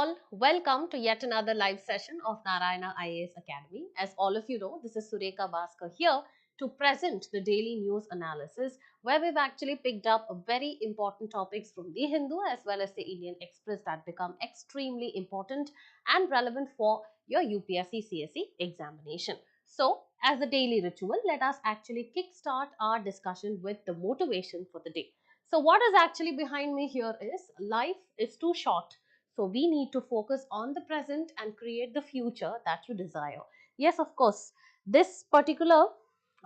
all, welcome to yet another live session of Narayana IAS Academy. As all of you know, this is Sureka Bhaskar here to present the daily news analysis where we've actually picked up a very important topics from the Hindu as well as the Indian Express that become extremely important and relevant for your UPSC CSE examination. So, as a daily ritual, let us actually kickstart our discussion with the motivation for the day. So, what is actually behind me here is life is too short, so we need to focus on the present and create the future that you desire. Yes, of course, this particular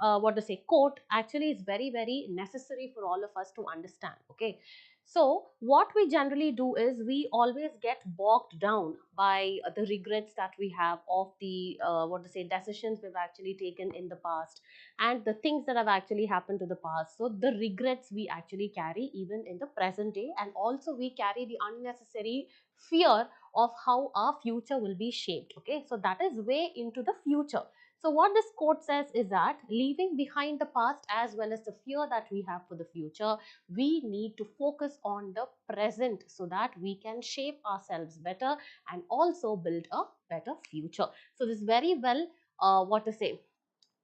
what to say quote actually is very necessary for all of us to understand. Okay, so what we generally do is we always get bogged down by the regrets that we have of the what to say decisions we've actually taken in the past and the things that have actually happened to the past. So the regrets we actually carry even in the present day, and also we carry the unnecessary fear of how our future will be shaped. Okay, so that is way into the future. So what this quote says is that leaving behind the past as well as the fear that we have for the future, we need to focus on the present so that we can shape ourselves better and also build a better future. So this very well what to say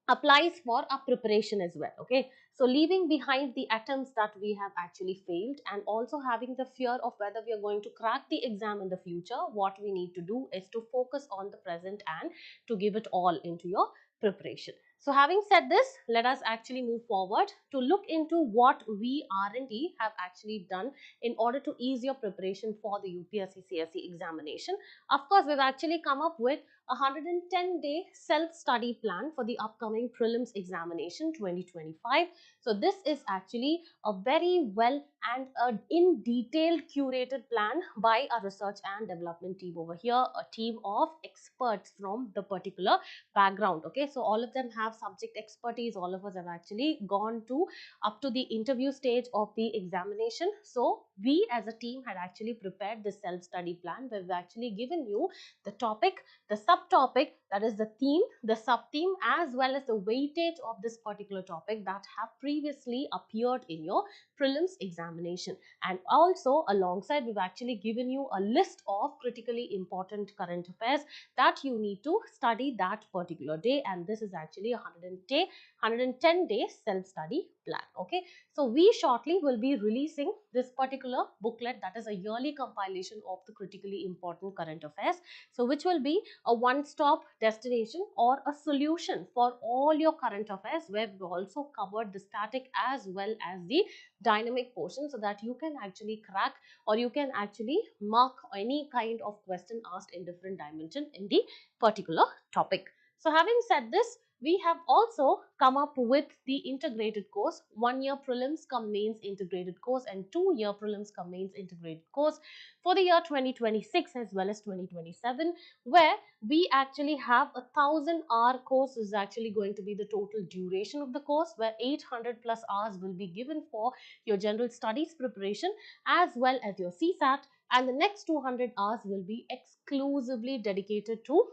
applies for our preparation as well. Okay, so leaving behind the attempts that we have actually failed and also having the fear of whether we are going to crack the exam in the future, what we need to do is to focus on the present and to give it all into your preparation. So having said this, let us actually move forward to look into what we R&D have actually done in order to ease your preparation for the UPSC CSE examination. Of course, we've actually come up with a 110-day self-study plan for the upcoming prelims examination 2025. So this is actually a very well and in detailed curated plan by our research and development team over here, a team of experts from the particular background. Okay, so all of them have subject expertise. All of us have actually gone to up to the interview stage of the examination. So we as a team had actually prepared this self-study plan where we've actually given you the topic, the subtopic, that is the theme, the sub-theme, as well as the weightage of this particular topic that have previously appeared in your prelims examination. And also alongside, we've actually given you a list of critically important current affairs that you need to study that particular day, and this is actually a 110 day self-study plan. Okay, so we shortly will be releasing this particular booklet, that is a yearly compilation of the critically important current affairs, so which will be a one-stop destination or a solution for all your current affairs, where we also covered the static as well as the dynamic portion, so that you can actually crack or you can actually mark any kind of question asked in different dimension in the particular topic. So having said this, we have also come up with the integrated course, 1 year prelims cum mains integrated course and 2 year prelims cum mains integrated course for the year 2026 as well as 2027, where we actually have a 1,000-hour course is actually going to be the total duration of the course, where 800 plus hours will be given for your general studies preparation as well as your CSAT, and the next 200 hours will be exclusively dedicated to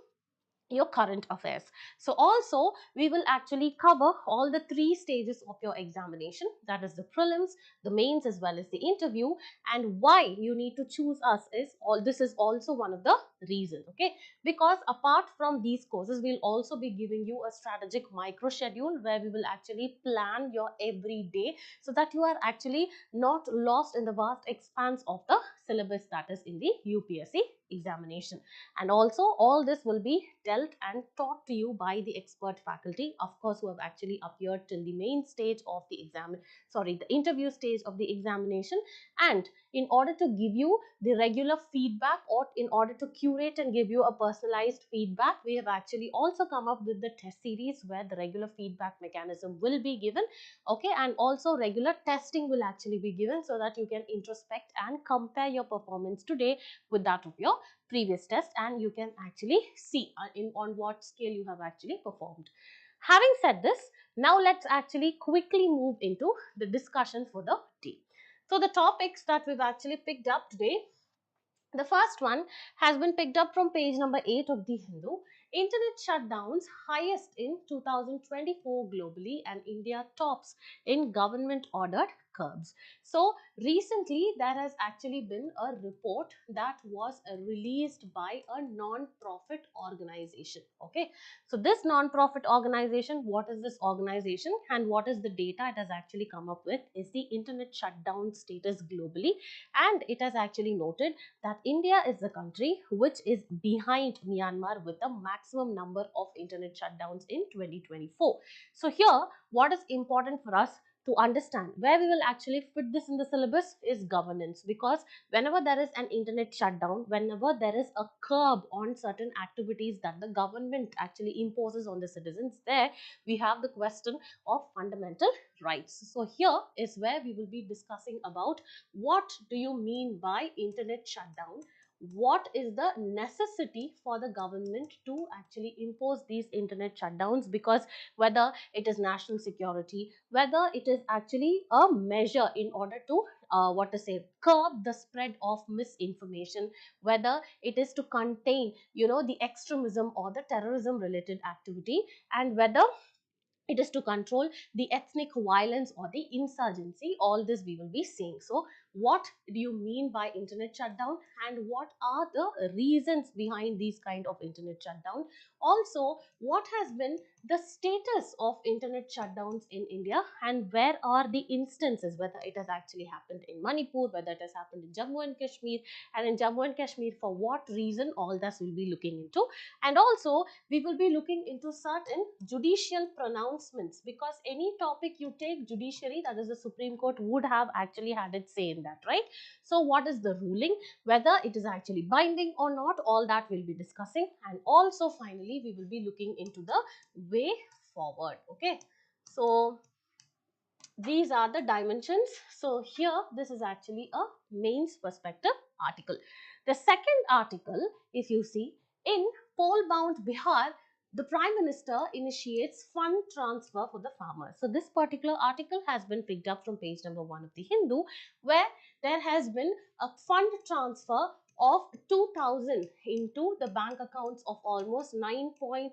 your current affairs. So also we will actually cover all the 3 stages of your examination, that is the prelims, the mains as well as the interview, and why you need to choose us is all this is also one of the reasons. Okay, because apart from these courses, we'll also be giving you a strategic micro schedule where we will actually plan your every day so that you are actually not lost in the vast expanse of the syllabus that is in the UPSC examination. And also all this will be dealt and taught to you by the expert faculty, of course, who have actually appeared till the main stage of the the interview stage of the examination. And in order to give you the regular feedback, or in order to curate and give you a personalized feedback, we have actually also come up with the test series where the regular feedback mechanism will be given. Okay, and also regular testing will actually be given so that you can introspect and compare your performance today with that of your previous test, and you can actually see on what scale you have actually performed. Having said this, now let's actually quickly move into the discussion for the day. So the topics that we've actually picked up today, the first one has been picked up from page number 8 of the Hindu. Internet shutdowns highest in 2024 globally, and India tops in government ordered curbs. So recently there has actually been a report that was released by a non-profit organization. Okay, so this non-profit organization, what is this organization and what is the data it has actually come up with is the internet shutdown status globally, and it has actually noted that India is the country which is behind Myanmar with the maximum number of internet shutdowns in 2024. So here what is important for us to understand where we will actually fit this in the syllabus is governance, because whenever there is an internet shutdown, whenever there is a curb on certain activities that the government actually imposes on the citizens, there we have the question of fundamental rights. So here is where we will be discussing about what do you mean by internet shutdown, what is the necessity for the government to actually impose these internet shutdowns, because whether it is national security, whether it is actually a measure in order to what to say, curb the spread of misinformation, whether it is to contain, the extremism or the terrorism related activity, and whether it is to control the ethnic violence or the insurgency. All this we will be seeing. So what do you mean by internet shutdown and what are the reasons behind these kind of internet shutdown? Also, what has been the status of internet shutdowns in India and where are the instances, whether it has actually happened in Manipur, whether it has happened in Jammu and Kashmir, and in Jammu and Kashmir for what reason, all this we'll be looking into. And also we will be looking into certain judicial pronouncements, because any topic you take judiciary, that is the Supreme Court, would have actually had its say in that, right? So what is the ruling, whether it is actually binding or not, all that we'll be discussing. And also finally we will be looking into the way forward. Okay, so these are the dimensions. So here this is actually a mains perspective article. The second article, if you see, in poll bound Bihar, the Prime Minister initiates fund transfer for the farmers. So this particular article has been picked up from page number 1 of the Hindu, where there has been a fund transfer of 2000 into the bank accounts of almost 9.8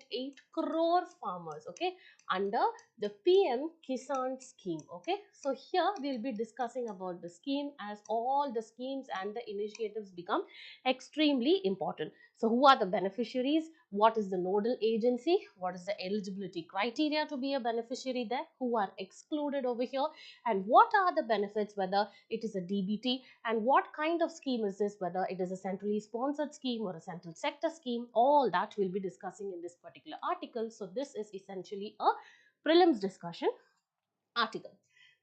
crore farmers, okay, under the PM Kisan Scheme. Okay, so here we'll be discussing about the scheme, as all the schemes and the initiatives become extremely important. So who are the beneficiaries, what is the nodal agency, what is the eligibility criteria to be a beneficiary there, who are excluded over here, and what are the benefits, whether it is a DBT, and what kind of scheme is this, whether it is a centrally sponsored scheme or a central sector scheme, all that we'll be discussing in this particular article. So this is essentially a prelims discussion article.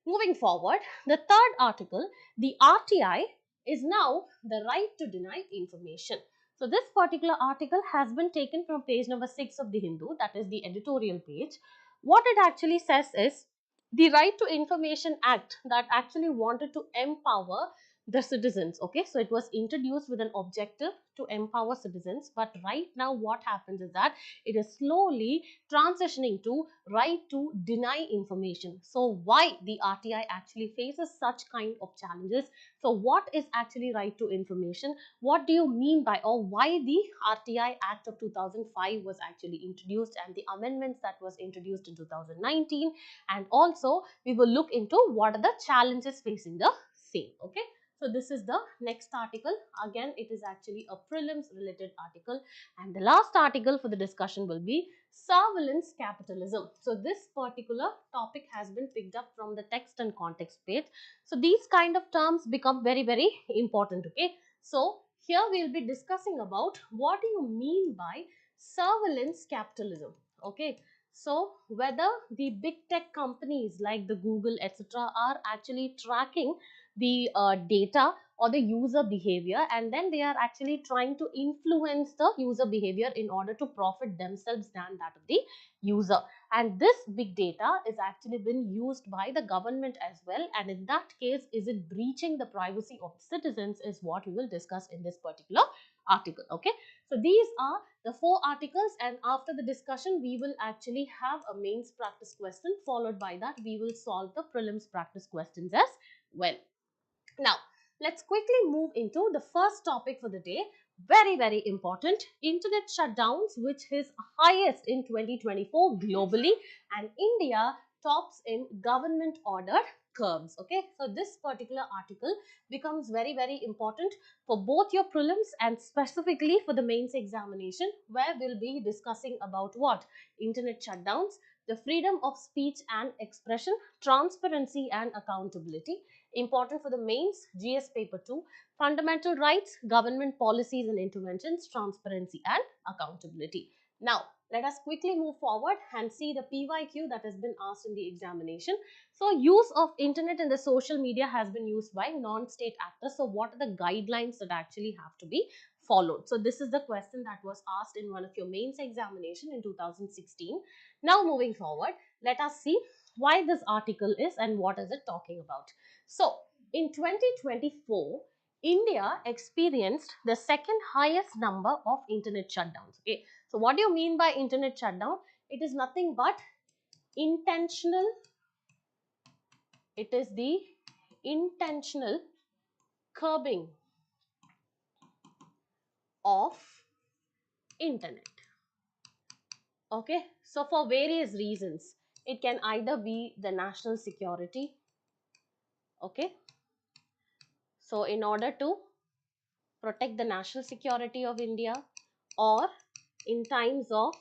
Moving forward, the third article, the RTI is now the right to deny information. So this particular article has been taken from page number 6 of the Hindu, that is the editorial page. What it actually says is the Right to Information Act that actually wanted to empower the citizens. Okay, so it was introduced with an objective to empower citizens, but right now what happens is that it is slowly transitioning to right to deny information. So why the RTI actually faces such kind of challenges? So what is actually right to information? What do you mean by, or why the RTI Act of 2005 was actually introduced and the amendments that was introduced in 2019? And also we will look into what are the challenges facing the same. Okay, so this is the next article. Again, it is actually a prelims related article. And the last article for the discussion will be surveillance capitalism. So this particular topic has been picked up from the text and context page. So these kind of terms become very, very important. Okay, so here we will be discussing about what do you mean by surveillance capitalism. Okay, so whether the big tech companies like the Google, etc., are actually tracking the data or the user behavior, and then they are actually trying to influence the user behavior in order to profit themselves than that of the user. And this big data is actually been used by the government as well, and in that case, is it breaching the privacy of citizens, is what we will discuss in this particular article. Okay, so these are the 4 articles, and after the discussion we will actually have a mains practice question, followed by that we will solve the prelims practice questions as well. Now, let's quickly move into the first topic for the day. Very, very important. Internet shutdowns, which is highest in 2024 globally, and India tops in government ordered curbs. Okay, so this particular article becomes very important for both your prelims and specifically for the mains examination, where we'll be discussing about what? Internet shutdowns, the freedom of speech and expression, transparency and accountability. Important for the mains, GS paper 2, fundamental rights, government policies and interventions, transparency and accountability. Now, let us quickly move forward and see the PYQ that has been asked in the examination. So, use of internet and the social media has been used by non-state actors. So, what are the guidelines that actually have to be followed? So, this is the question that was asked in one of your mains examination in 2016. Now, moving forward, let us see why this article is and what is it talking about. So, in 2024, India experienced the second highest number of internet shutdowns. Okay, so what do you mean by internet shutdown? It is nothing but intentional. It is the intentional curbing of internet. Okay, so for various reasons, it can either be the national security. Okay, so in order to protect the national security of India, or in times of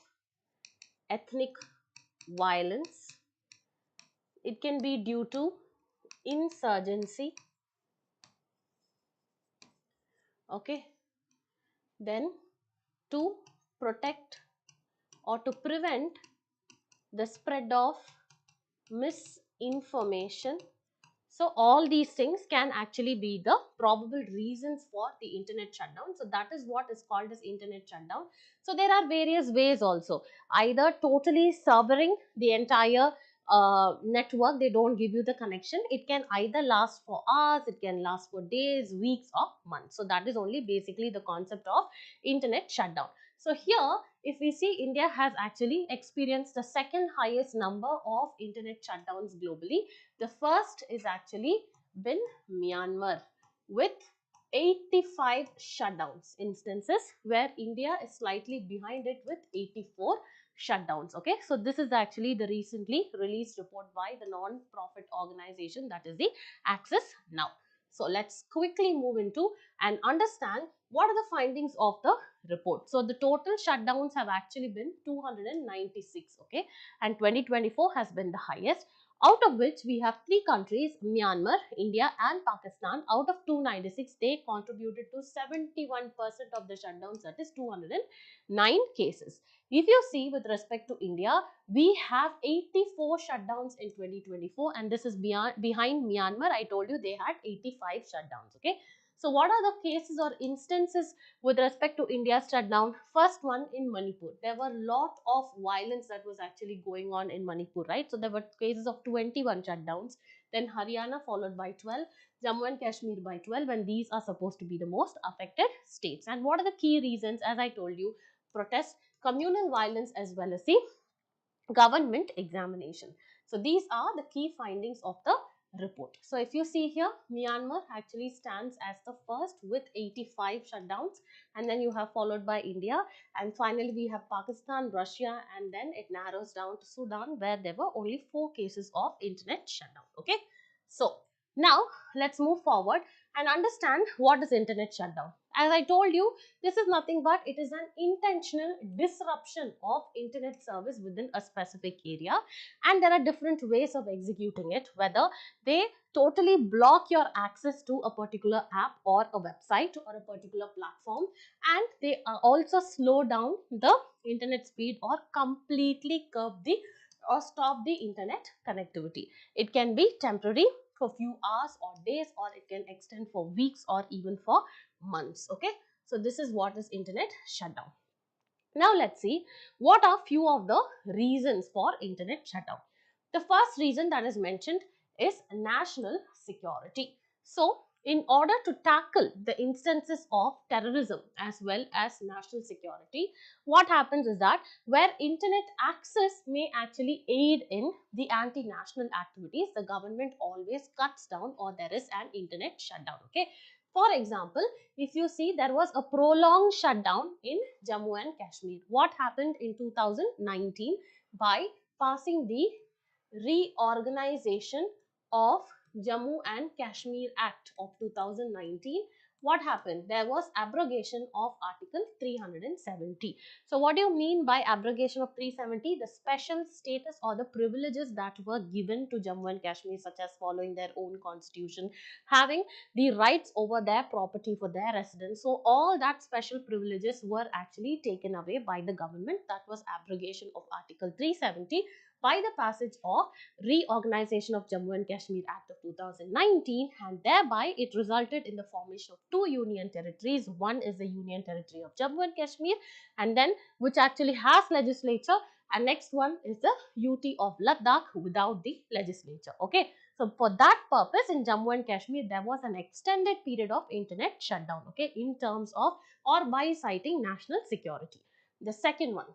ethnic violence, it can be due to insurgency. Okay, then to protect or to prevent the spread of misinformation. So all these things can actually be the probable reasons for the internet shutdown. So that is what is called as internet shutdown. So there are various ways also, either totally severing the entire network, they don't give you the connection. It can either last for hours, it can last for days, weeks or months. So that is only basically the concept of internet shutdown. So here, if we see, India has actually experienced the second highest number of internet shutdowns globally. The first is actually been Myanmar with 85 shutdowns instances, where India is slightly behind it with 84 shutdowns. Okay, so this is actually the recently released report by the non-profit organization, that is the Access Now. So let's quickly move into and understand what are the findings of the report. So the total shutdowns have actually been 296. Okay, and 2024 has been the highest, out of which we have three countries, Myanmar, India and Pakistan. Out of 296, they contributed to 71% of the shutdowns, that is 209 cases. If you see, with respect to India, we have 84 shutdowns in 2024, and this is behind Myanmar. I told you they had 85 shutdowns. Okay, so what are the cases or instances with respect to India's shutdown? First one in Manipur. There were a lot of violence that was actually going on in Manipur, right? So there were cases of 21 shutdowns. Then Haryana followed by 12, Jammu and Kashmir by 12, and these are supposed to be the most affected states. And what are the key reasons? As I told you, protest, communal violence, as well as the government examination. So these are the key findings of the report. So if you see here, Myanmar actually stands as the first with 85 shutdowns, and then you have followed by India, and finally we have Pakistan, Russia, and then it narrows down to Sudan, where there were only 4 cases of internet shutdown. Okay, so now let's move forward and understand what is internet shutdown. As I told you, this is nothing but it is an intentional disruption of internet service within a specific area, and there are different ways of executing it, whether they totally block your access to a particular app or a website or a particular platform, and they also slow down the internet speed or completely curb the or stop the internet connectivity. It can be temporary for few hours or days, or it can extend for weeks or even for months. Okay, so this is what is internet shutdown. Now let's see what are few of the reasons for internet shutdown. The first reason that is mentioned is national security. So in order to tackle the instances of terrorism as well as national security, what happens is that where internet access may actually aid in the anti-national activities, the government always cuts down or there is an internet shutdown. Okay, for example, if you see, there was a prolonged shutdown in Jammu and Kashmir. What happened in 2019? By passing the reorganization of Jammu and Kashmir Act of 2019, what happened? There was abrogation of Article 370. So what do you mean by abrogation of 370? The special status or the privileges that were given to Jammu and Kashmir, such as following their own constitution, having the rights over their property for their residents. So all that special privileges were actually taken away by the government. That was abrogation of Article 370 by the passage of Reorganization of Jammu and Kashmir Act of 2019, and thereby it resulted in the formation of two union territories. One is the Union Territory of Jammu and Kashmir, and then which actually has legislature, and next one is the UT of Ladakh without the legislature. Okay, so for that purpose in Jammu and Kashmir there was an extended period of internet shutdown, okay, in terms of or by citing national security. The second one,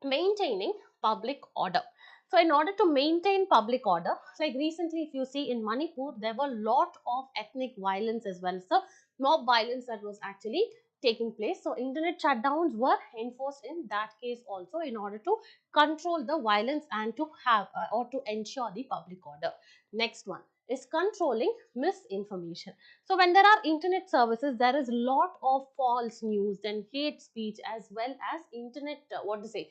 maintaining public order. So in order to maintain public order, like recently if you see in Manipur, there were a lot of ethnic violence as well, so mob violence that was actually taking place. So internet shutdowns were enforced in that case also in order to control the violence and to have or to ensure the public order. Next one is controlling misinformation. So when there are internet services, there is a lot of false news and hate speech as well as internet, what to say,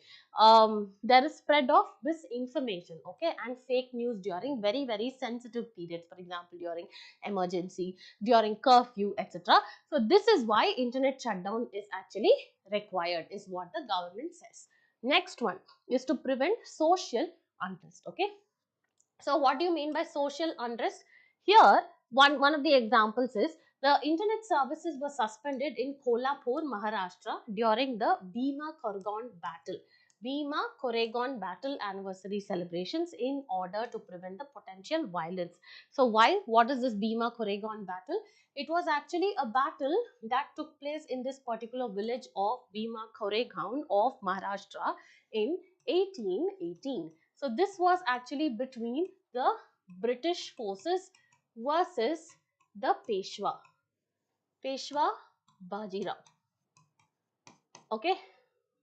there is spread of misinformation, okay, and fake news during very sensitive periods, for example during emergency, during curfew, etc. So this is why internet shutdown is actually required, is what the government says. Next one is to prevent social unrest. Okay, so what do you mean by social unrest? Here, one of the examples is the internet services were suspended in Kolhapur, Maharashtra during the Bhima Koregaon battle. Bhima Koregaon battle anniversary celebrations in order to prevent the potential violence. So why? What is this Bhima Koregaon battle? It was actually a battle that took place in this particular village of Bhima Koregaon of Maharashtra in 1818. So this was actually between the British forces versus the Peshwa Bajirao. Okay.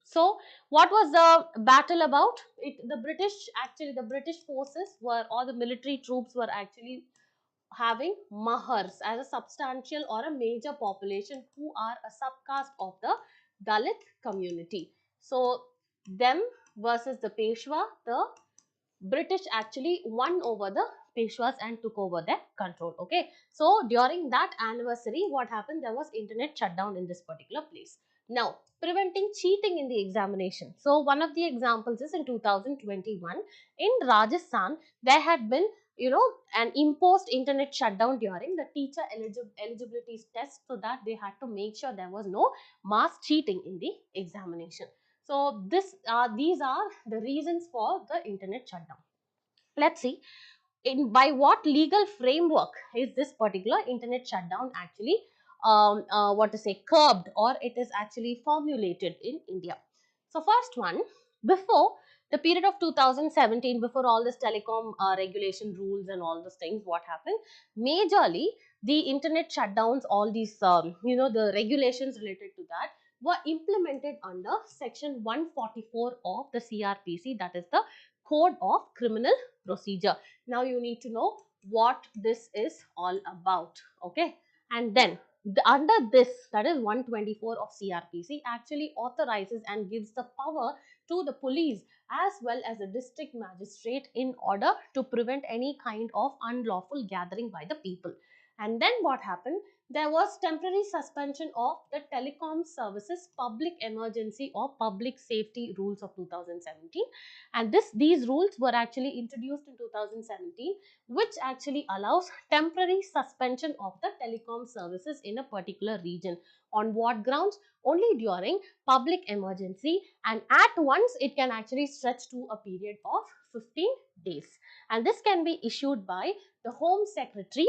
So what was the battle about? The British forces were, or the military troops were actually having Mahars as a substantial or a major population who are a subcaste of the Dalit community. So them versus the Peshwa, the British actually won over the Peshwas and took over their control. Okay, so during that anniversary, what happened? There was internet shutdown in this particular place. Now, preventing cheating in the examination. So, one of the examples is in 2021 in Rajasthan, there had been, an imposed internet shutdown during the teacher eligibility test, so that they had to make sure there was no mass cheating in the examination. So these are the reasons for the internet shutdown. Let's see, in by what legal framework is this particular internet shutdown actually what to say, curbed, or it is actually formulated in India. So first one, before the period of 2017, before all this telecom regulation rules and all those things, what happened? Majorly, the internet shutdowns, all these the regulations related to that were implemented under section 144 of the CRPC, that is the Code of Criminal Procedure. Now you need to know what this is all about. Okay, and then under this, that is 124 of CRPC, actually authorizes and gives the power to the police as well as the district magistrate in order to prevent any kind of unlawful gathering by the people. And then what happened? There was temporary suspension of the telecom services public emergency or public safety rules of 2017, and these rules were actually introduced in 2017, which actually allows temporary suspension of the telecom services in a particular region. On what grounds? Only during public emergency, and at once it can actually stretch to a period of 15 days, and this can be issued by the Home Secretary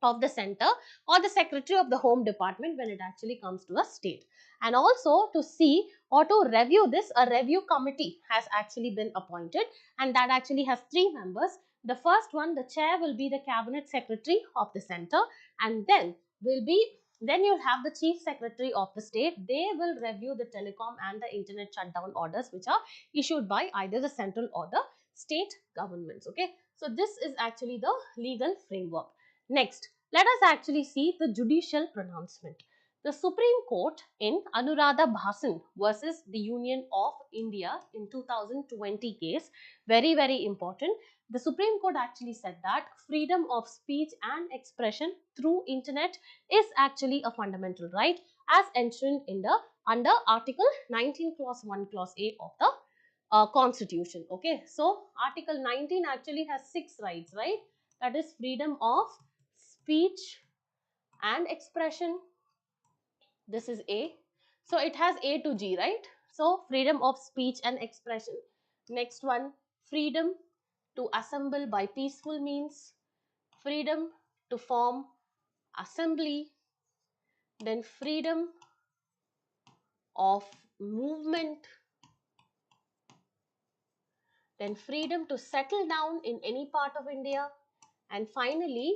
of the center or the secretary of the home department when it actually comes to a state. And also to see or to review this, a review committee has actually been appointed, and that actually has 3 members. The first one, the chair, will be the cabinet secretary of the center, and then you'll have the chief secretary of the state. They will review the telecom and the internet shutdown orders which are issued by either the central or the state governments. Okay, So this is actually the legal framework. Next, let us actually see the judicial pronouncement. The Supreme Court in Anuradha Bhasan versus the Union of India in 2020 case, very important. The Supreme Court actually said that freedom of speech and expression through internet is actually a fundamental right as enshrined in the under Article 19 clause 1 clause A of the constitution. Okay, so Article 19 actually has 6 rights, right? That is freedom of speech and expression. This is A. So it has A to G, right? So freedom of speech and expression. Next one, freedom to assemble by peaceful means, freedom to form assembly, then freedom of movement, then freedom to settle down in any part of India, and finally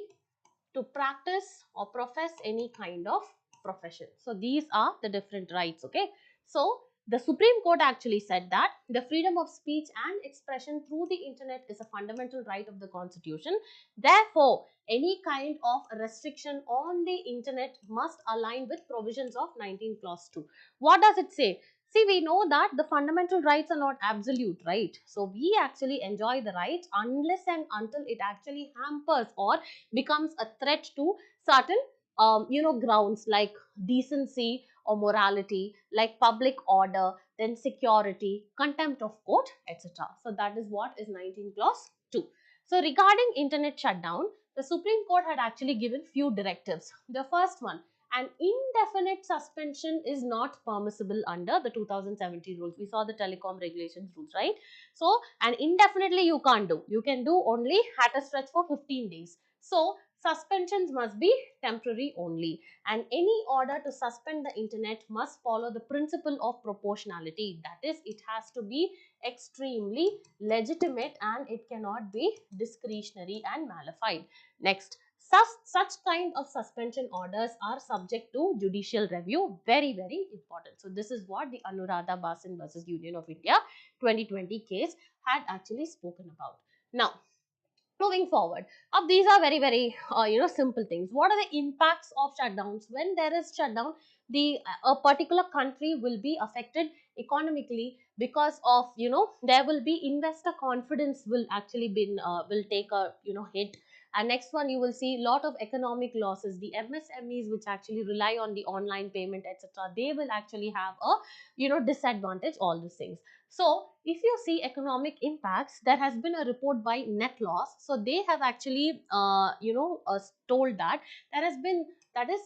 to practice or profess any kind of profession. So these are the different rights. Okay, so the Supreme Court actually said that the freedom of speech and expression through the internet is a fundamental right of the constitution. Therefore, any kind of restriction on the internet must align with provisions of 19 clause 2. What does it say? See, we know that the fundamental rights are not absolute, right? So we actually enjoy the rights unless and until it actually hampers or becomes a threat to certain grounds like decency or morality, like public order, then security, contempt of court, etc. So that is what is 19 clause 2. So regarding internet shutdown, the Supreme Court had actually given few directives. The first one, an indefinite suspension is not permissible under the 2017 rules. We saw the telecom regulations rules, right? So, and indefinitely you can't do. You can do only at a stretch for 15 days. So, suspensions must be temporary only, and any order to suspend the internet must follow the principle of proportionality. That is, it has to be extremely legitimate and it cannot be discretionary and malified. Next, such kind of suspension orders are subject to judicial review. Very important. So this is what the Anuradha Bhasan versus Union of India 2020 case had actually spoken about. Now, moving forward, these are very simple things. What are the impacts of shutdowns? When there is shutdown, the a particular country will be affected economically because of there will be investor confidence will actually be will take a hit. And next one, you will see lot of economic losses. The MSMEs which actually rely on the online payment, etc., they will actually have a disadvantage, all these things. So, if you see economic impacts, there has been a report by net loss. So, they have actually, told that there has been, that is,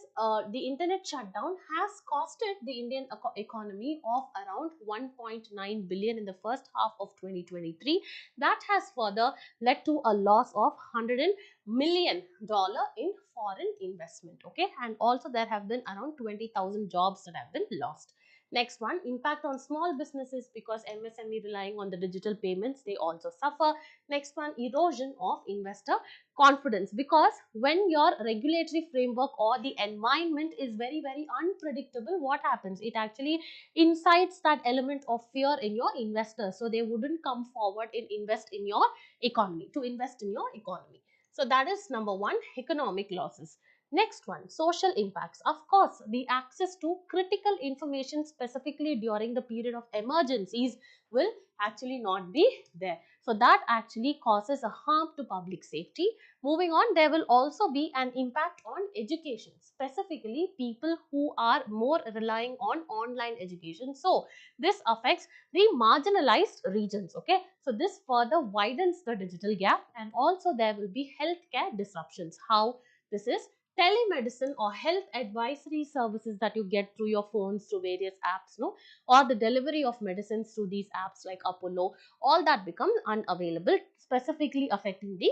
the internet shutdown has costed the Indian economy of around 1.9 billion in the first half of 2023. That has further led to a loss of $100 million in foreign investment. Okay, and also there have been around 20,000 jobs that have been lost. Next one, impact on small businesses because MSME relying on the digital payments, they also suffer. Next one, erosion of investor confidence because when your regulatory framework or the environment is very unpredictable, what happens? It actually incites that element of fear in your investors. So they wouldn't come forward and invest in your economy, to invest in your economy. So that is number one, economic losses. Next one, social impacts. Of course, the access to critical information specifically during the period of emergencies will actually not be there. So that actually causes a harm to public safety. Moving on, there will also be an impact on education, specifically people who are more relying on online education. So this affects the marginalized regions. Okay, so this further widens the digital gap, and also there will be healthcare disruptions. How this is? Telemedicine or health advisory services that you get through your phones through various apps, no, or the delivery of medicines through these apps like Apollo, all that becomes unavailable, specifically affecting the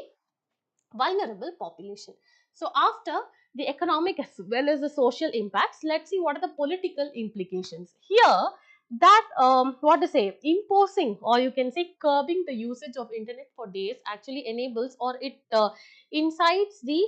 vulnerable population. So after the economic as well as the social impacts, let's see what are the political implications. Here, that what to say, imposing or you can say curbing the usage of internet for days actually enables or it incites the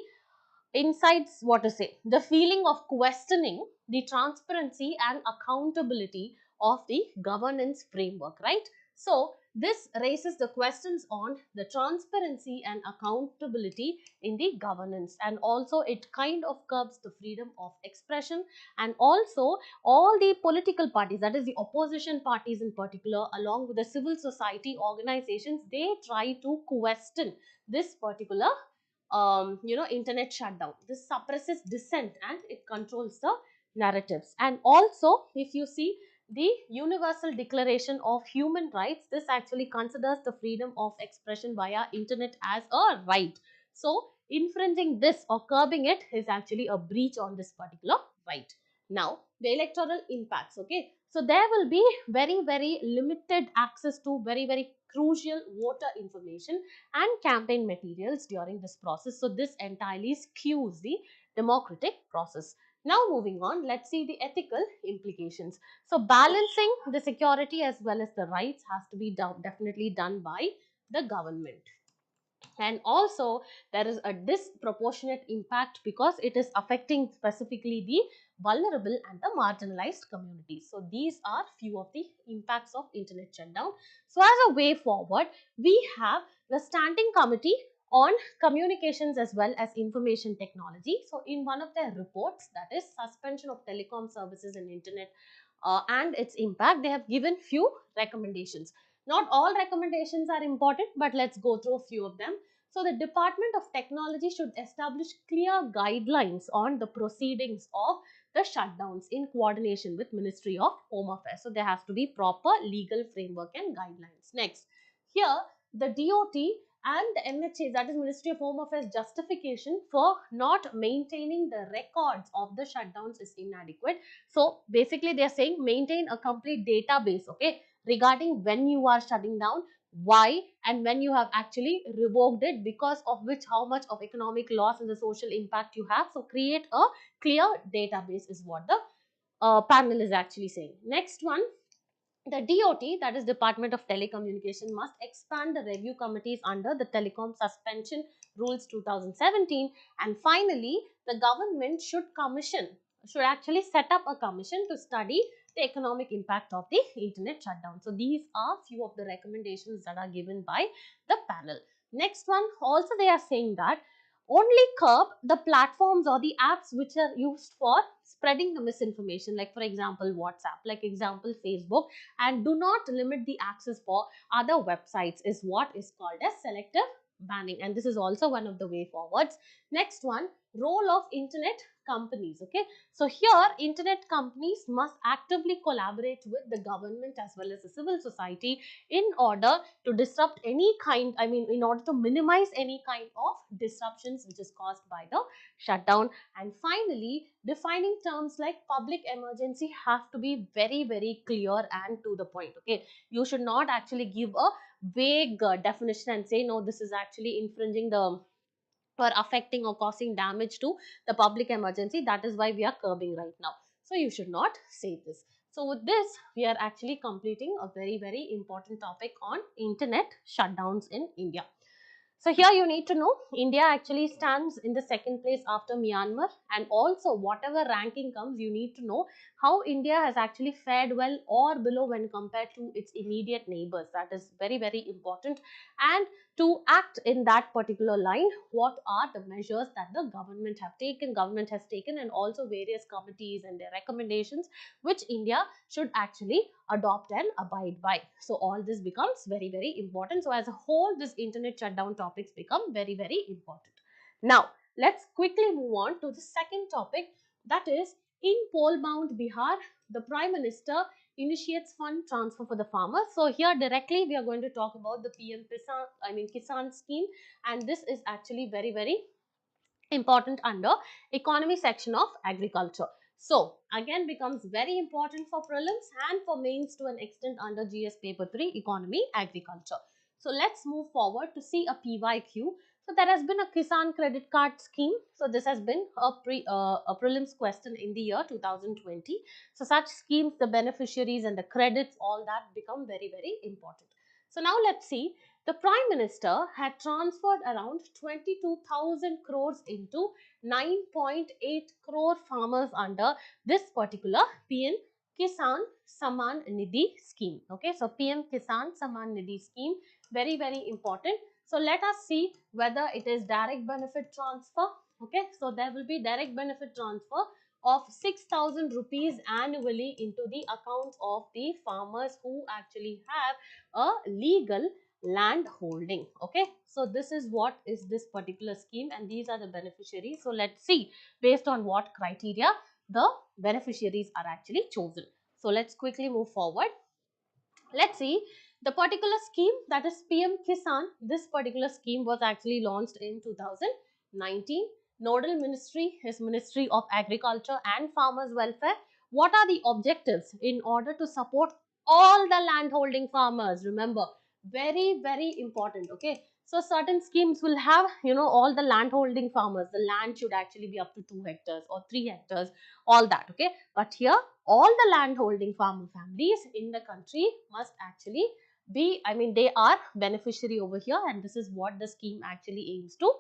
what to say, the feeling of questioning the transparency and accountability of the governance framework, right? So this raises the questions on the transparency and accountability in the governance, and also it kind of curbs the freedom of expression, and also all the political parties, that is the opposition parties in particular, along with the civil society organizations, they try to question this particular internet shutdown. This suppresses dissent and it controls the narratives. And also, if you see the Universal Declaration of Human Rights, this actually considers the freedom of expression via internet as a right. So infringing this or curbing it is actually a breach on this particular right. Now the electoral impacts, okay, so there will be very limited access to very crucial voter information and campaign materials during this process. So this entirely skews the democratic process. Now moving on, let's see the ethical implications. So balancing the security as well as the rights has to be definitely done by the government. And also there is a disproportionate impact because it is affecting specifically the vulnerable and the marginalized communities. So these are few of the impacts of internet shutdown. So as a way forward, we have the standing committee on communications as well as information technology. So in one of their reports, that is suspension of telecom services and internet and its impact, they have given few recommendations. Not all recommendations are important, but let's go through a few of them. So the Department of Technology should establish clear guidelines on the proceedings of the shutdowns in coordination with Ministry of Home Affairs. So there has to be proper legal framework and guidelines. Next, here the DOT and the MHA, that is Ministry of Home Affairs, justification for not maintaining the records of the shutdowns is inadequate. So basically they are saying maintain a complete database, okay, regarding when you are shutting down, why, and when you have actually revoked it, because of which how much of economic loss and the social impact you have. So create a clear database is what the panel is actually saying. Next one, the DOT, that is Department of Telecommunication, must expand the review committees under the Telecom Suspension Rules 2017. And finally, the government should actually set up a commission to study the economic impact of the internet shutdown. So these are few of the recommendations that are given by the panel. Next one, also they are saying that only curb the platforms or the apps which are used for spreading the misinformation, like for example WhatsApp, like example Facebook, and do not limit the access for other websites is what is called as selective banning, and this is also one of the way forwards. Next one, role of internet companies, okay, so here internet companies must actively collaborate with the government as well as the civil society in order to disrupt any kind, in order to minimize any kind of disruptions which is caused by the shutdown. And finally, defining terms like public emergency have to be very clear and to the point, okay. You should not actually give a vague definition and say no, this is actually infringing the or affecting or causing damage to the public emergency. That is why we are curbing right now. So you should not say this. So with this, we are actually completing a very important topic on internet shutdowns in India. So here you need to know India actually stands in the second place after Myanmar, and also whatever ranking comes, you need to know how India has actually fared well or below when compared to its immediate neighbors. That is very important. And to act in that particular line, what are the measures that the government has taken, and also various committees and their recommendations which India should actually adopt and abide by. So all this becomes very important. So as a whole, this internet shutdown topics become very important. Now let's quickly move on to the second topic, that is in poll bound Bihar, the Prime Minister initiates fund transfer for the farmers. So here directly we are going to talk about the PM Kisan Scheme, and this is actually very important under economy section of agriculture. So again becomes very important for prelims and for mains to an extent under GS paper 3 economy agriculture. So let's move forward to see a PYQ. So there has been a Kisan credit card scheme. So this has been a prelims question in the year 2020. So such schemes, the beneficiaries and the credits, all that become very important. So now let's see, the Prime Minister had transferred around 22,000 crores into 9.8 crore farmers under this particular Kisan Saman Nidhi Scheme. Okay, so PM Kisan Saman Nidhi Scheme, very, very important. So let us see whether it is direct benefit transfer. Okay, so there will be direct benefit transfer of 6,000 rupees annually into the accounts of the farmers who actually have a legal land holding. Okay, so this is what is this particular scheme, and these are the beneficiaries. So let's see based on what criteria the beneficiaries are actually chosen. So let's quickly move forward. Let's see the particular scheme, that is PM Kisan. This particular scheme was actually launched in 2019. Nodal ministry is Ministry of Agriculture and Farmers Welfare. What are the objectives? In order to support all the landholding farmers, remember, very, very important. Okay, so certain schemes will have, all the landholding farmers, the land should actually be up to 2 hectares or 3 hectares, all that. Okay, but here all the landholding farmer families in the country must actually be, they are beneficiary over here, and this is what the scheme actually aims to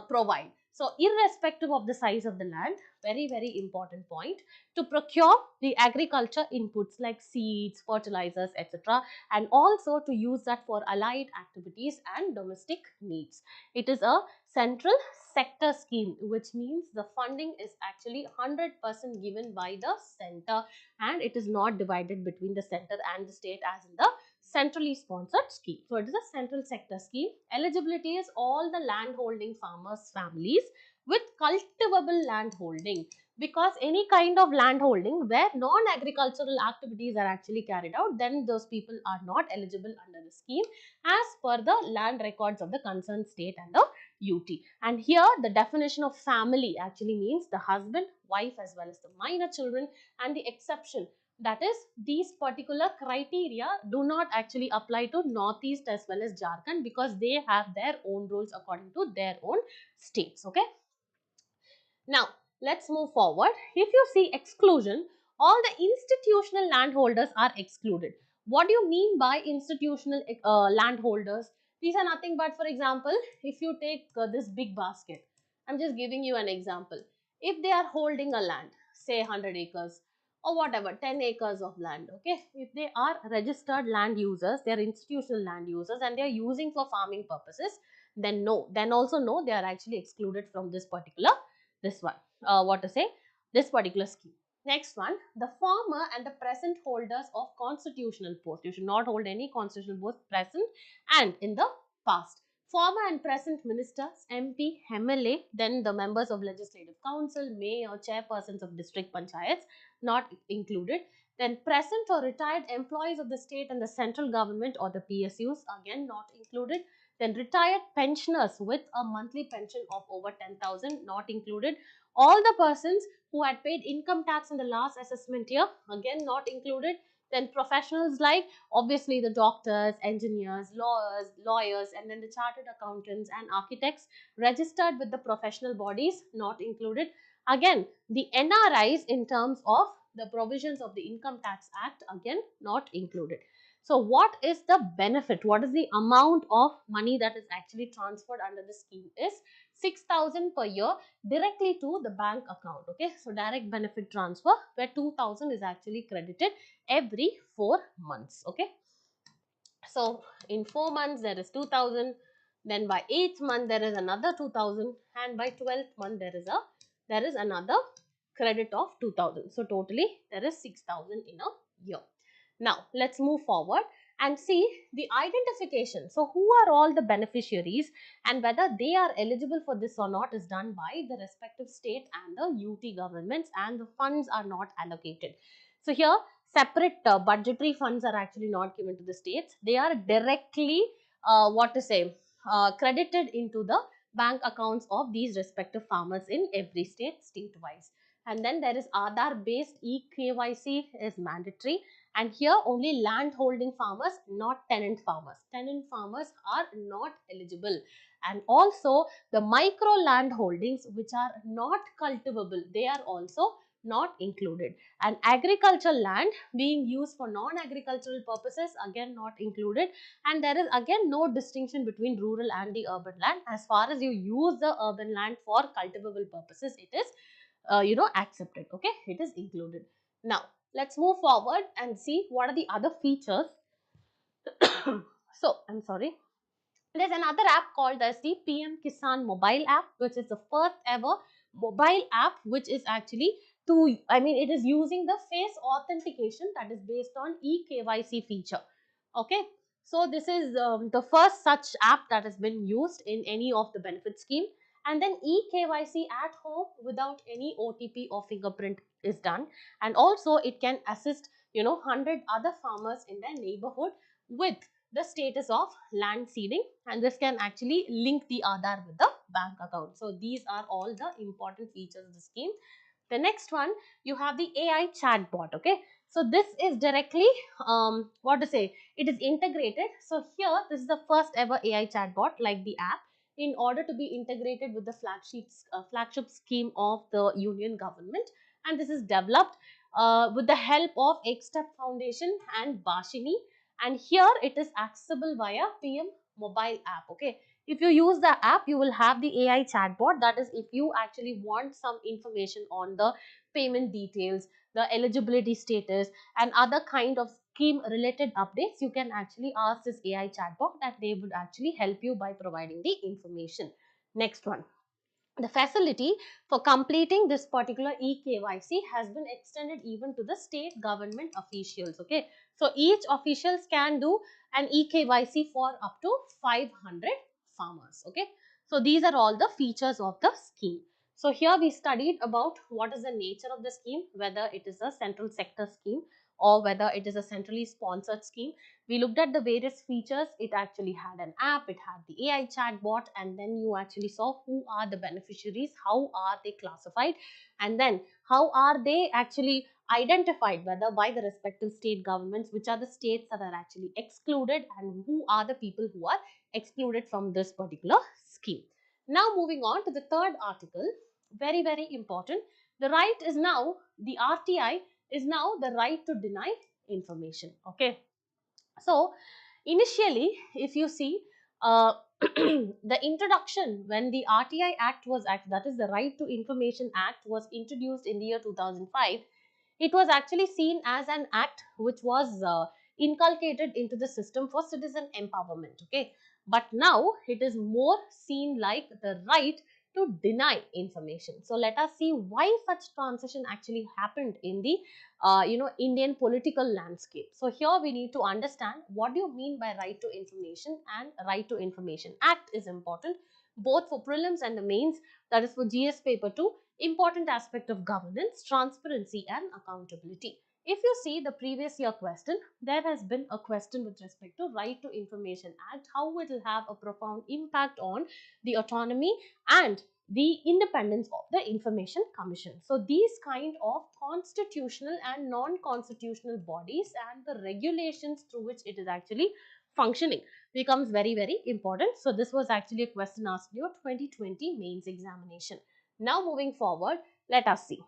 provide. So irrespective of the size of the land, very, very important point, to procure the agriculture inputs like seeds, fertilizers, etc., and also to use that for allied activities and domestic needs. It is a central sector scheme, which means the funding is actually 100% given by the center, and it is not divided between the center and the state as in the centrally sponsored scheme. So it is a central sector scheme. Eligibility is all the land holding farmers families with cultivable land holding, because any kind of land holding where non-agricultural activities are actually carried out, then those people are not eligible under the scheme as per the land records of the concerned state and the UT. And here the definition of family actually means the husband, wife as well as the minor children, and the exception, that is, these particular criteria do not actually apply to Northeast as well as Jharkhand, because they have their own rules according to their own states. Okay, now let's move forward. If you see exclusion, all the institutional landholders are excluded. What do you mean by institutional landholders? These are nothing but, for example, if you take this big basket, I'm just giving you an example. If they are holding a land, say 100 acres or whatever, 10 acres of land, okay, if they are registered land users, they are institutional land users and they are using for farming purposes, then no, then also no, they are actually excluded from this particular, this one, what to say, this particular scheme. Next one, the former and the present holders of constitutional post. You should not hold any constitutional post present and in the past. Former and present ministers, MP, MLA, then the members of legislative council, mayor, chairpersons of district panchayats, not included. Then present or retired employees of the state and the central government or the PSUs, again not included. Then retired pensioners with a monthly pension of over 10,000, not included. All the persons who had paid income tax in the last assessment year, again not included. Then professionals like obviously the doctors, engineers, lawyers, and then the chartered accountants and architects registered with the professional bodies, not included. Again, the NRIs in terms of the provisions of the Income Tax Act, again not included. So what is the benefit? What is the amount of money that is actually transferred under the scheme is 6,000 per year directly to the bank account. Okay, so direct benefit transfer where 2,000 is actually credited every 4 months. Okay, so in 4 months there is 2,000, then by 8th month there is another 2,000, and by 12th month there is another credit of 2,000. So totally there is 6,000 in a year. Now let's move forward and see the identification. So who are all the beneficiaries and whether they are eligible for this or not is done by the respective state and the UT governments, and the funds are not allocated. So here separate budgetary funds are actually not given to the states. They are directly credited into the bank accounts of these respective farmers in every state wise. And then there is Aadhaar based eKYC is mandatory, and here only land holding farmers, not tenant farmers. Tenant farmers are not eligible. And also the micro land holdings which are not cultivable, they are also not included. And agricultural land being used for non-agricultural purposes, again not included. And there is again no distinction between rural and the urban land. As far as you use the urban land for cultivable purposes, it is accepted. Okay, it is included. Now let's move forward and see what are the other features. So, I'm sorry. There's another app called as the PM Kisan mobile app, which is the first ever mobile app which is actually it is using the face authentication that is based on eKYC feature. Okay. So this is the first such app that has been used in any of the benefit scheme. And then eKYC at home without any OTP or fingerprint is done. And also it can assist, 100 other farmers in their neighborhood with the status of land seeding, and this can actually link the Aadhaar with the bank account. So these are all the important features of the scheme. The next one, you have the AI chatbot. Okay, so this is directly what to say, it is integrated. So here this is the first ever AI chatbot like the app, in order to be integrated with the flagship scheme of the union government, and this is developed with the help of Xstep Foundation and Bashini, and here it is accessible via PM mobile app. Okay, if you use the app, you will have the AI chatbot. That is, if you actually want some information on the payment details, the eligibility status, and other kind of scheme related updates, you can actually ask this AI chatbot, that they would actually help you by providing the information. Next one, the facility for completing this particular eKYC has been extended even to the state government officials. Okay, so each officials can do an eKYC for up to 500 farmers. Okay, so these are all the features of the scheme. So here we studied about what is the nature of the scheme, whether it is a central sector scheme or whether it is a centrally sponsored scheme. We looked at the various features. It actually had an app, it had the AI chatbot, and then you actually saw who are the beneficiaries, how are they classified, and then how are they actually identified, whether by the respective state governments, which are the states that are actually excluded, and who are the people who are excluded from this particular scheme. Now moving on to the third article, very, very important. The right is now, the RTI is now the right to deny information. Okay, so initially, if you see, the introduction when the RTI Act was that is the Right to Information Act, was introduced in the year 2005, it was actually seen as an act which was inculcated into the system for citizen empowerment. Okay, but now it is more seen like the right to deny information. So let us see why such transition actually happened in the Indian political landscape. So here we need to understand what do you mean by right to information, and Right to Information Act is important both for prelims and the mains, that is for GS paper 2. Important aspect of governance, transparency and accountability. If you see the previous year question, there has been a question with respect to Right to Information Act, how it will have a profound impact on the autonomy and the independence of the Information Commission. So these kind of constitutional and non-constitutional bodies and the regulations through which it is actually functioning becomes very, very important. So this was actually a question asked in your 2020 mains examination. Now moving forward, let us see.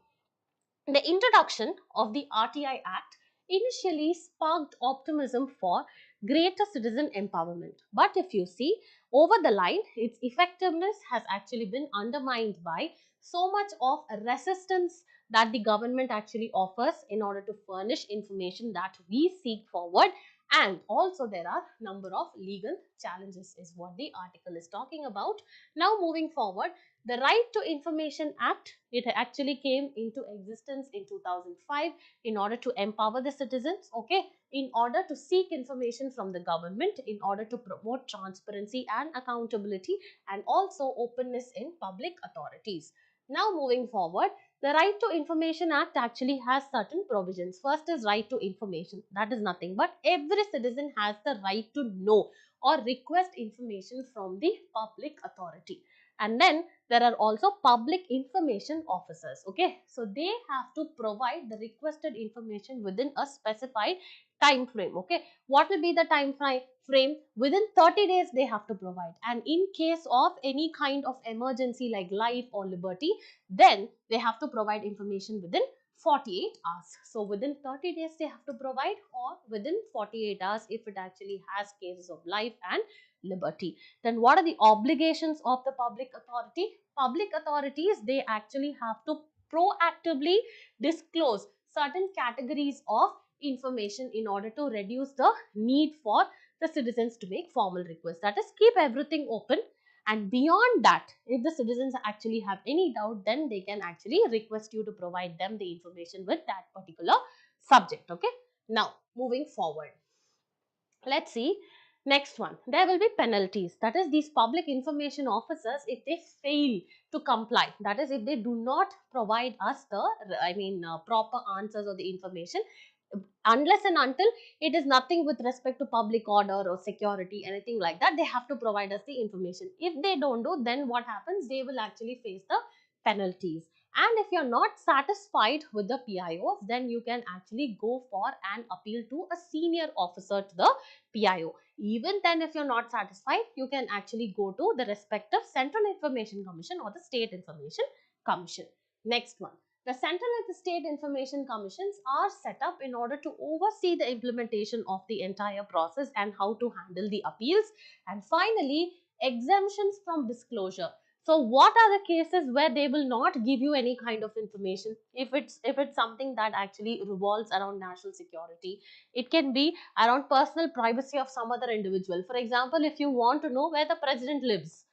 The introduction of the RTI Act initially sparked optimism for greater citizen empowerment. But if you see, over the line, its effectiveness has actually been undermined by so much of resistance that the government actually offers in order to furnish information that we seek forward. And also there are number of legal challenges is what the article is talking about. Now moving forward, the Right to Information Act, it actually came into existence in 2005 in order to empower the citizens, okay, in order to seek information from the government, in order to promote transparency and accountability, and also openness in public authorities. Now moving forward, the Right to Information Act actually has certain provisions. First is right to information. That is nothing but every citizen has the right to know or request information from the public authority. And then there are also public information officers. Okay, so they have to provide the requested information within a specified time frame. Okay, what will be the time frame? Within 30 days they have to provide, and in case of any kind of emergency like life or liberty, then they have to provide information within 48 hours. So within 30 days they have to provide, or within 48 hours if it actually has cases of life and liberty. Then what are the obligations of the public authority? Public authorities, they actually have to proactively disclose certain categories of information in order to reduce the need for the citizens to make formal requests. That is, keep everything open, and beyond that, if the citizens actually have any doubt, then they can actually request you to provide them the information with that particular subject. Okay. Now, moving forward, let's see. Next one, there will be penalties. That is, these public information officers, if they fail to comply, that is, if they do not provide us the, proper answers or the information, unless and until it is nothing with respect to public order or security, anything like that, they have to provide us the information. If they don't do, then what happens? They will actually face the penalties. And if you're not satisfied with the PIOs, then you can actually go for an appeal to a senior officer to the PIO. Even then, if you're not satisfied, you can actually go to the respective Central Information Commission or the State Information Commission. Next one. The Central and the State Information Commissions are set up in order to oversee the implementation of the entire process and how to handle the appeals. And finally, exemptions from disclosure. So what are the cases where they will not give you any kind of information? If it's something that actually revolves around national security, it can be around personal privacy of some other individual. For example, if you want to know where the president lives,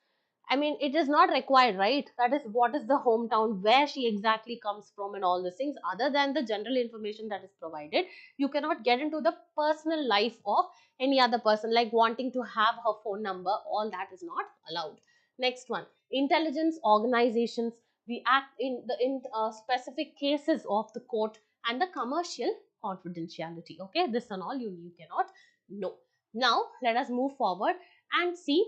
I mean, it is not required, right? That is, what is the hometown, where she exactly comes from, and all these things. Other than the general information that is provided, you cannot get into the personal life of any other person, like wanting to have her phone number. All that is not allowed. Next one, intelligence organizations. We act in specific cases of the court and the commercial confidentiality. Okay, this and all you cannot know. Now, let us move forward and see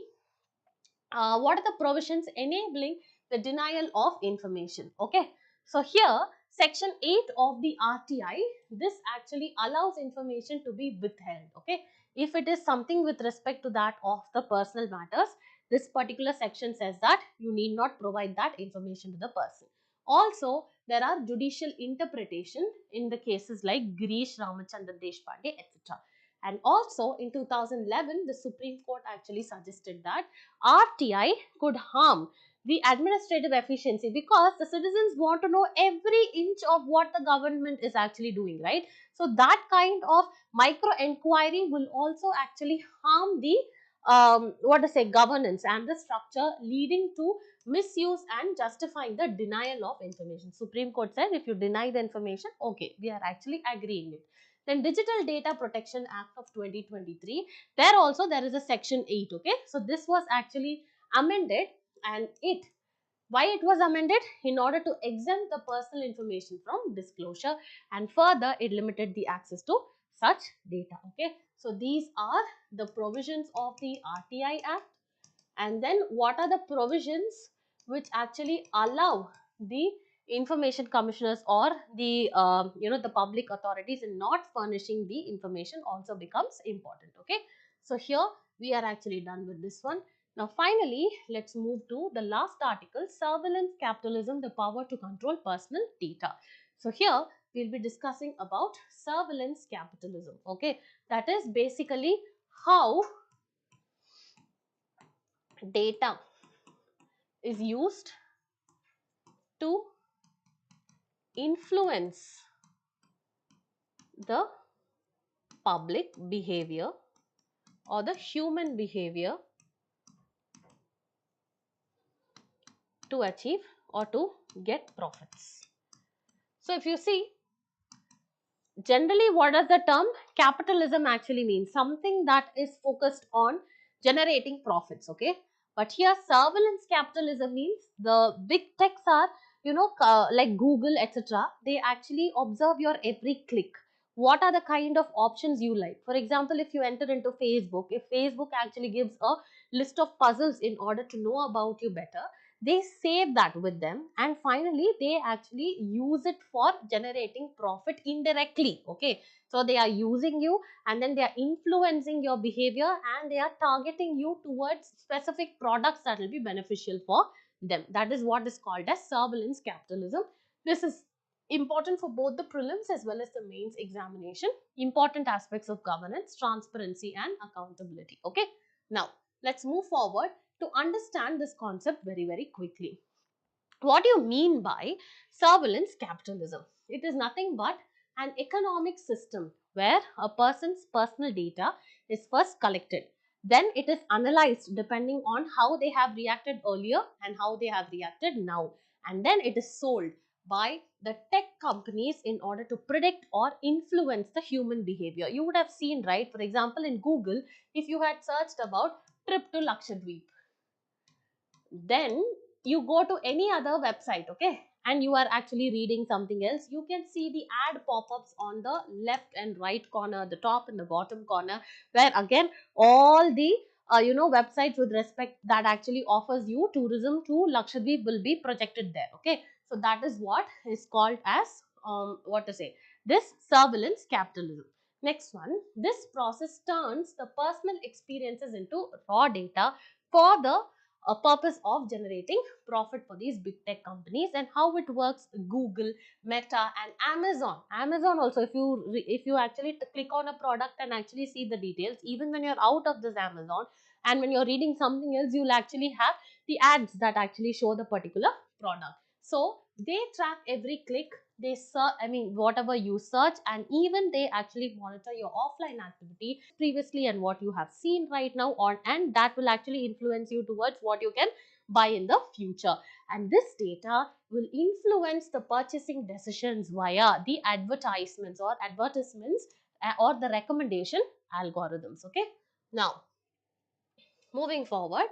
what are the provisions enabling the denial of information. Okay, so here section 8 of the RTI, this actually allows information to be withheld. Okay, if it is something with respect to that of the personal matters, this particular section says that you need not provide that information to the person. Also, there are judicial interpretation in the cases like Girish Ramachandran Deshpande, etc. And also in 2011, the Supreme Court actually suggested that RTI could harm the administrative efficiency, because the citizens want to know every inch of what the government is actually doing, right? So that kind of micro inquiry will also actually harm the governance and the structure, leading to misuse and justifying the denial of information. Supreme Court said, if you deny the information, okay, we are actually agreeing it. Then Digital Data Protection Act of 2023, there also there is a section 8. Okay, so this was actually amended, and why it was amended? In order to exempt the personal information from disclosure, and further it limited the access to such data. Okay, so these are the provisions of the RTI Act. And then what are the provisions which actually allow the information commissioners or the the public authorities in not furnishing the information also becomes important. Okay, so here we are actually done with this one. Now finally, let's move to the last article, surveillance capitalism, the power to control personal data. So here we'll be discussing about surveillance capitalism. Okay, that is basically how data is used to influence the public behavior or the human behavior to achieve or to get profits. So if you see, generally what does the term capitalism actually mean? Something that is focused on generating profits. Okay, but here surveillance capitalism means the big techs are, like Google, etc. They actually observe your every click. What are the kind of options you like? For example, if you enter into Facebook, if Facebook actually gives a list of puzzles in order to know about you better, they save that with them, and finally they actually use it for generating profit indirectly. Okay, so they are using you, and then they are influencing your behavior, and they are targeting you towards specific products that will be beneficial for them. That is what is called as surveillance capitalism. This is important for both the prelims as well as the mains examination. Important aspects of governance, transparency and accountability. Okay, now let's move forward to understand this concept very quickly. What do you mean by surveillance capitalism? It is nothing but an economic system where a person's personal data is first collected. Then it is analyzed depending on how they have reacted earlier and how they have reacted now. And then it is sold by the tech companies in order to predict or influence the human behavior. You would have seen, right? For example, in Google, if you had searched about trip to Lakshadweep, then you go to any other website, okay, and you are actually reading something else, you can see the ad pop-ups on the left and right corner, the top and the bottom corner, where again all the websites with respect that actually offers you tourism to Lakshadweep will be projected there, okay. So that is what is called as what to say, this surveillance capitalism. Next one, this process turns the personal experiences into raw data for the a purpose of generating profit for these big tech companies. And how it works, Google, Meta and Amazon also, if you actually click on a product and actually see the details, even when you're out of this Amazon and when you're reading something else, you'll actually have the ads that actually show the particular product. So they track every click, they search, I mean whatever you search, and even they actually monitor your offline activity previously and what you have seen right now on, and that will actually influence you towards what you can buy in the future. And this data will influence the purchasing decisions via the advertisements or the recommendation algorithms, okay. Now moving forward,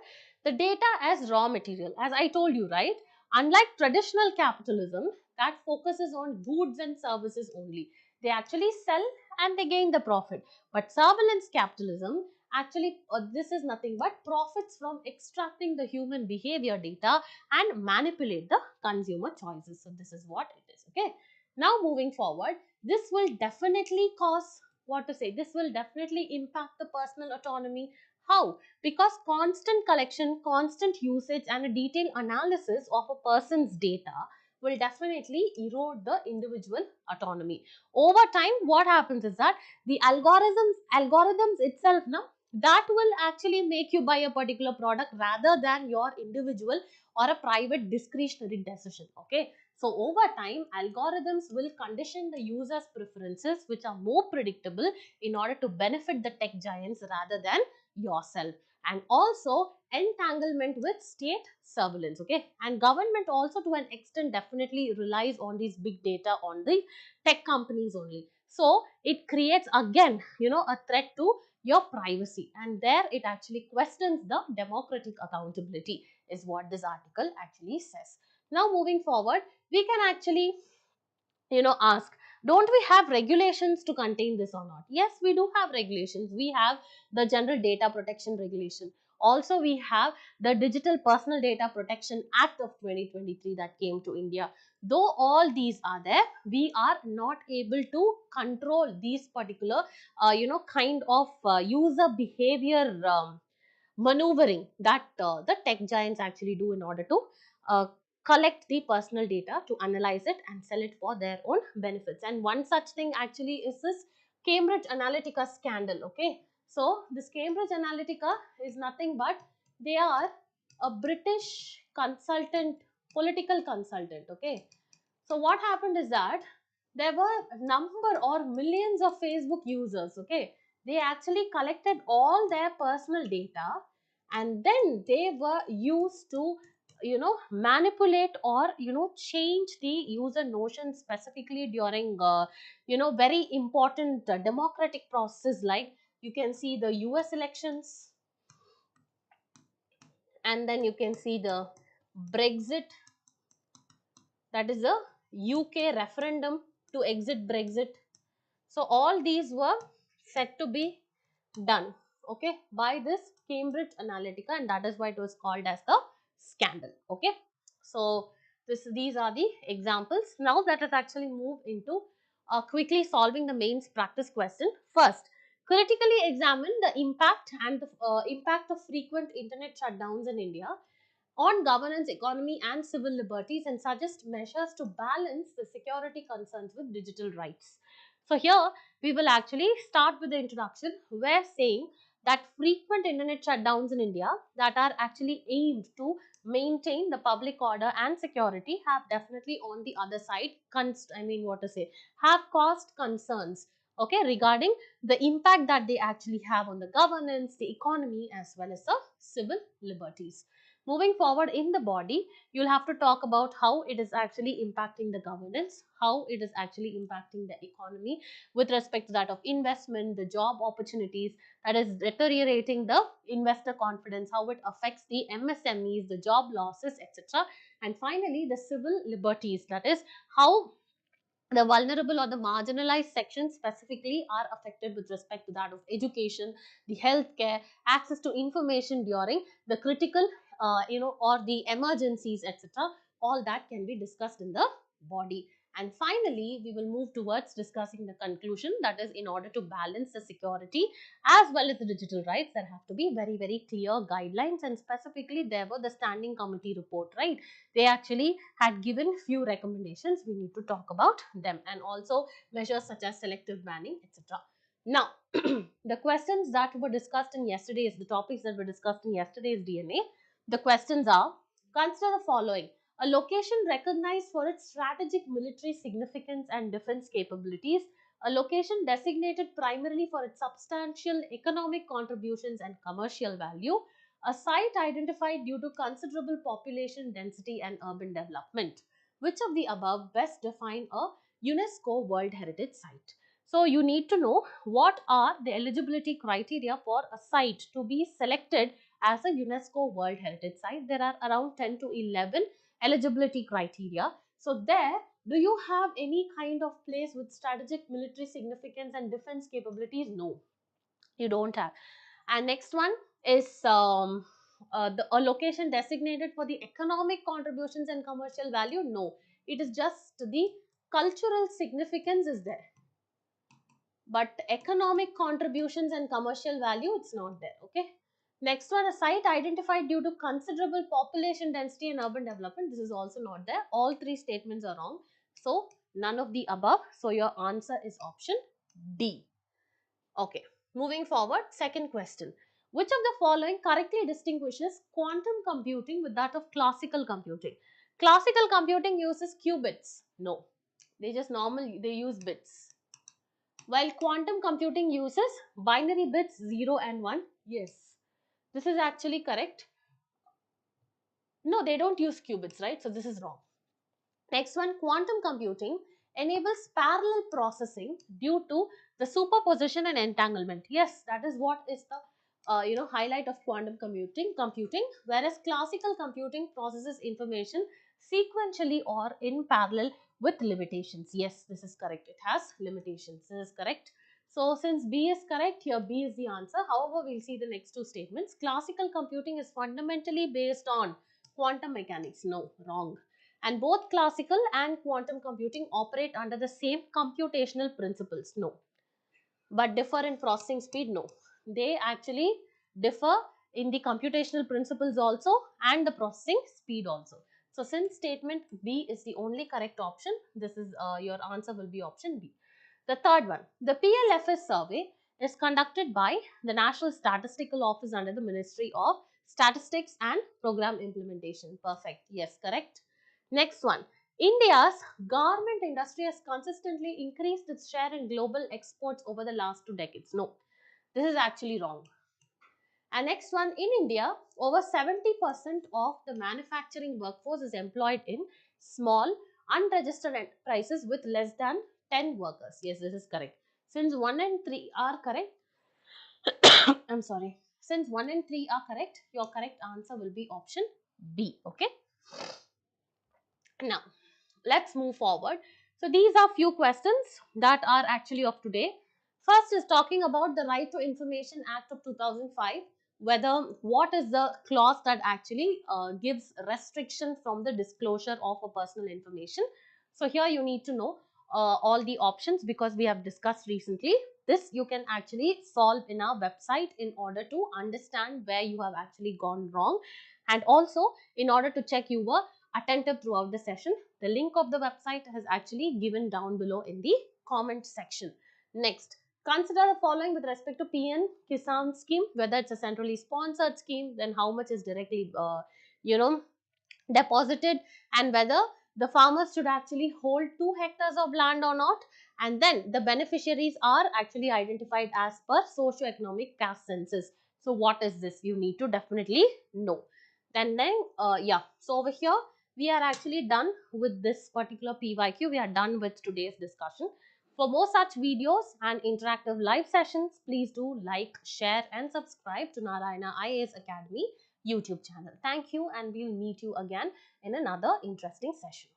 the data as raw material, as I told you, right? Unlike traditional capitalism that focuses on goods and services only, they actually sell and they gain the profit. But surveillance capitalism actually, this is nothing but profits from extracting the human behavior data and manipulate the consumer choices. So this is what it is, okay. Now moving forward, this will definitely cause, what to say, this will definitely impact the personal autonomy. How? Because constant collection, constant usage and a detailed analysis of a person's data will definitely erode the individual autonomy. Over time, what happens is that the algorithms itself now, that will actually make you buy a particular product rather than your individual or a private discretionary decision, okay. So over time, algorithms will condition the user's preferences, which are more predictable, in order to benefit the tech giants rather than yourself. And also entanglement with state surveillance, okay. And government also to an extent definitely relies on these big data on the tech companies only. So it creates again a threat to your privacy, and there it actually questions the democratic accountability, is what this article actually says. Now moving forward, we can actually ask, don't we have regulations to contain this or not? Yes, we do have regulations. We have the general data protection regulation, also we have the digital personal data protection act of 2023 that came to India. Though all these are there, we are not able to control these particular kind of user behavior maneuvering that the tech giants actually do in order to uh, collect the personal data, to analyze it and sell it for their own benefits. And one such thing actually is this Cambridge Analytica scandal, okay. So this Cambridge Analytica is nothing but, they are a British consultant, political consultant, okay. So what happened is that there were a number or millions of Facebook users, okay. They actually collected all their personal data, and then they were used to manipulate or change the user notion, specifically during very important democratic processes, like you can see the US elections, and then you can see the Brexit, that is the UK referendum to exit Brexit. So all these were said to be done, okay, by this Cambridge Analytica, and that is why it was called as the scandal, okay. So these are the examples. Now let us actually move into quickly solving the mains practice question. First, critically examine the impact and the impact of frequent internet shutdowns in India on governance, economy and civil liberties, and suggest measures to balance the security concerns with digital rights. So here we will actually start with the introduction, where saying that frequent internet shutdowns in India that are actually aimed to maintain the public order and security have definitely on the other side, have caused concerns, okay, regarding the impact that they actually have on the governance, the economy, as well as the civil liberties. Moving forward in the body, you'll have to talk about how it is actually impacting the governance, how it is actually impacting the economy with respect to that of investment, the job opportunities, that is deteriorating the investor confidence, how it affects the MSMEs, the job losses, etc. And finally, the civil liberties, that is how the vulnerable or the marginalized sections specifically are affected with respect to that of education, the healthcare, access to information during the critical, or the emergencies, etc. All that can be discussed in the body. And finally, we will move towards discussing the conclusion, that is, in order to balance the security as well as the digital rights, there have to be very, very clear guidelines. And specifically, there were the standing committee report, right? They actually had given few recommendations. We need to talk about them, and also measures such as selective banning, etc. Now, the questions that were discussed in yesterday's, the topics that were discussed in yesterday's DNA, the questions are: consider the following. A location recognized for its strategic military significance and defense capabilities, a location designated primarily for its substantial economic contributions and commercial value, a site identified due to considerable population density and urban development. Which of the above best define a UNESCO World Heritage Site? So you need to know what are the eligibility criteria for a site to be selected as a UNESCO World Heritage Site. There are around 10 to 11 eligibility criteria. So there, do you have any kind of place with strategic military significance and defense capabilities? No, you don't have. And next one is a location designated for the economic contributions and commercial value. No, it is just the cultural significance is there, but economic contributions and commercial value, it's not there. Okay. Next one, a site identified due to considerable population density and urban development. This is also not there. All three statements are wrong. So none of the above. So your answer is option D. Okay, moving forward, second question. Which of the following correctly distinguishes quantum computing with that of classical computing? Classical computing uses qubits. No, they use bits. While quantum computing uses binary bits 0 and 1. Yes, this is actually correct. No, they don't use qubits, right? So this is wrong. Next one, quantum computing enables parallel processing due to the superposition and entanglement. Yes, that is what is the highlight of quantum computing, whereas classical computing processes information sequentially or in parallel with limitations. Yes, this is correct. It has limitations. This is correct. So since B is correct, here B is the answer. However, we'll see the next two statements. Classical computing is fundamentally based on quantum mechanics. No, wrong. And both classical and quantum computing operate under the same computational principles. No. But differ in processing speed. No. They actually differ in the computational principles also and the processing speed also. So since statement B is the only correct option, this is your answer will be option B. The third one, the PLFS survey is conducted by the National Statistical Office under the Ministry of Statistics and Program Implementation. Perfect. Yes, correct. Next one, India's garment industry has consistently increased its share in global exports over the last 2 decades. No, this is actually wrong. And next one, in India, over 70% of the manufacturing workforce is employed in small, unregistered enterprises with less than 10 workers. Yes, this is correct. Since 1 and 3 are correct, I'm sorry. Since 1 and 3 are correct, your correct answer will be option B. Okay. Now, let's move forward. So these are few questions that are actually of today. First is talking about the Right to Information Act of 2005, whether what is the clause that actually gives restriction from the disclosure of a personal information. So here you need to know all the options because we have discussed recently. This you can actually solve in our website in order to understand where you have actually gone wrong, and also in order to check you were attentive throughout the session. The link of the website is actually given down below in the comment section. Next, Consider the following with respect to PM Kisan scheme, whether it's a centrally sponsored scheme, then how much is directly, you know, deposited, and whether the farmers should actually hold 2 hectares of land or not, and then the beneficiaries are actually identified as per socio-economic caste census. So what is this? You need to definitely know. Yeah, so over here we are actually done with this particular PYQ. We are done with today's discussion. For more such videos and interactive live sessions, please do like, share and subscribe to Narayana IAS Academy YouTube channel. Thank you, and we'll meet you again in another interesting session.